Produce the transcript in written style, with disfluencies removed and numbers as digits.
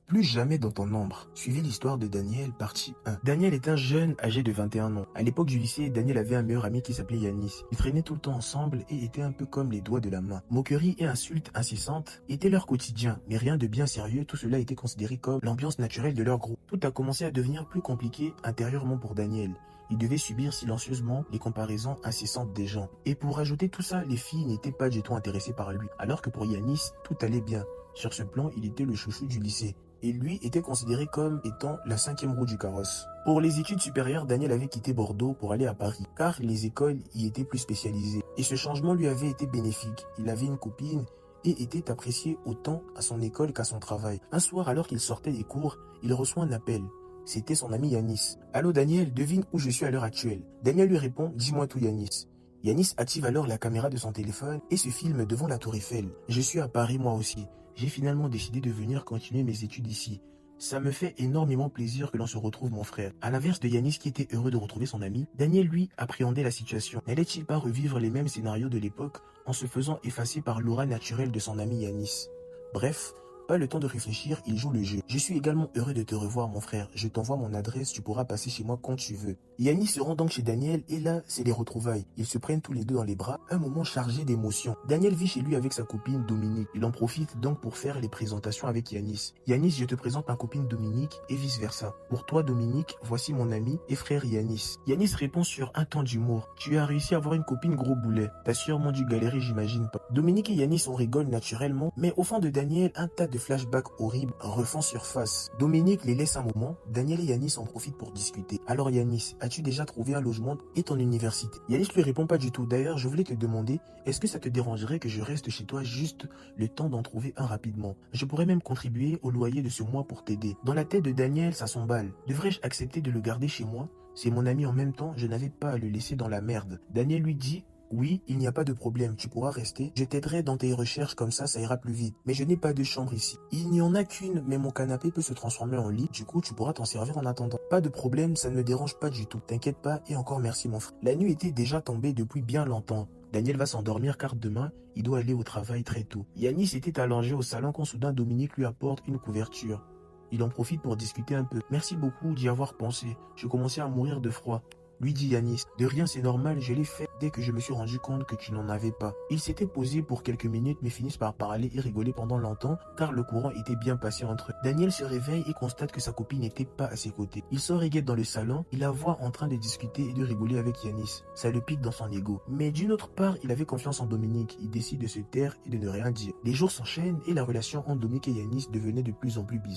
Plus jamais dans ton ombre. Suivez l'histoire de Daniel, partie 1. Daniel est un jeune âgé de 21 ans. À l'époque du lycée, Daniel avait un meilleur ami qui s'appelait Yanis. Ils traînaient tout le temps ensemble et étaient un peu comme les doigts de la main. Moqueries et insultes incessantes étaient leur quotidien, mais rien de bien sérieux, tout cela était considéré comme l'ambiance naturelle de leur groupe. Tout a commencé à devenir plus compliqué intérieurement pour Daniel. Il devait subir silencieusement les comparaisons incessantes des gens. Et pour ajouter tout ça, les filles n'étaient pas du tout intéressées par lui. Alors que pour Yanis, tout allait bien. Sur ce plan, il était le chouchou du lycée. Et lui était considéré comme étant la cinquième roue du carrosse. Pour les études supérieures, Daniel avait quitté Bordeaux pour aller à Paris, car les écoles y étaient plus spécialisées. Et ce changement lui avait été bénéfique. Il avait une copine et était apprécié autant à son école qu'à son travail. Un soir, alors qu'il sortait des cours, il reçoit un appel. C'était son ami Yanis. « Allô Daniel, devine où je suis à l'heure actuelle. » Daniel lui répond « Dis-moi tout Yanis. » Yanis active alors la caméra de son téléphone et se filme devant la tour Eiffel. « Je suis à Paris moi aussi. J'ai finalement décidé de venir continuer mes études ici. Ça me fait énormément plaisir que l'on se retrouve mon frère. » À l'inverse de Yanis qui était heureux de retrouver son ami, Daniel lui appréhendait la situation. N'allait-il pas revivre les mêmes scénarios de l'époque en se faisant effacer par l'aura naturelle de son ami Yanis? Bref, pas le temps de réfléchir, il joue le jeu. « Je suis également heureux de te revoir mon frère. Je t'envoie mon adresse, tu pourras passer chez moi quand tu veux. » Yanis se rend donc chez Daniel et là, c'est les retrouvailles. Ils se prennent tous les deux dans les bras, un moment chargé d'émotions. Daniel vit chez lui avec sa copine Dominique. Il en profite donc pour faire les présentations avec Yanis. « Yanis, je te présente ma copine Dominique et vice versa. Pour toi Dominique, voici mon ami et frère Yanis. » Yanis répond sur un ton d'humour. « Tu as réussi à avoir une copine gros boulet. T'as sûrement dû galérer, j'imagine pas. » Dominique et Yanis on rigole naturellement, mais au fond de Daniel, un tas de flashbacks horribles refont surface. Dominique les laisse un moment, Daniel et Yanis en profitent pour discuter. « Alors Yanis, as-tu déjà trouvé un logement et ton université ?» Yanis lui répond pas du tout. « D'ailleurs, je voulais te demander, est-ce que ça te dérangerait que je reste chez toi juste le temps d'en trouver un rapidement? Je pourrais même contribuer au loyer de ce mois pour t'aider. » Dans la tête de Daniel, ça s'emballe. Devrais-je accepter de le garder chez moi? C'est mon ami en même temps, je n'avais pas à le laisser dans la merde. Daniel lui dit: oui, il n'y a pas de problème, tu pourras rester. Je t'aiderai dans tes recherches, comme ça ira plus vite. Mais je n'ai pas de chambre ici. Il n'y en a qu'une, mais mon canapé peut se transformer en lit. Du coup, tu pourras t'en servir en attendant. Pas de problème, ça ne me dérange pas du tout. T'inquiète pas et encore merci mon frère. La nuit était déjà tombée depuis bien longtemps. Daniel va s'endormir car demain, il doit aller au travail très tôt. Yanis était allongé au salon quand soudain Dominique lui apporte une couverture. Il en profite pour discuter un peu. Merci beaucoup d'y avoir pensé. Je commençais à mourir de froid. Lui dit Yanis, de rien c'est normal, je l'ai fait dès que je me suis rendu compte que tu n'en avais pas. Ils s'étaient posés pour quelques minutes mais finissent par parler et rigoler pendant longtemps car le courant était bien passé entre eux. Daniel se réveille et constate que sa copine n'était pas à ses côtés. Il sort et guette dans le salon, il la voit en train de discuter et de rigoler avec Yanis. Ça le pique dans son ego. Mais d'une autre part, il avait confiance en Dominique, il décide de se taire et de ne rien dire. Les jours s'enchaînent et la relation entre Dominique et Yanis devenait de plus en plus bizarre.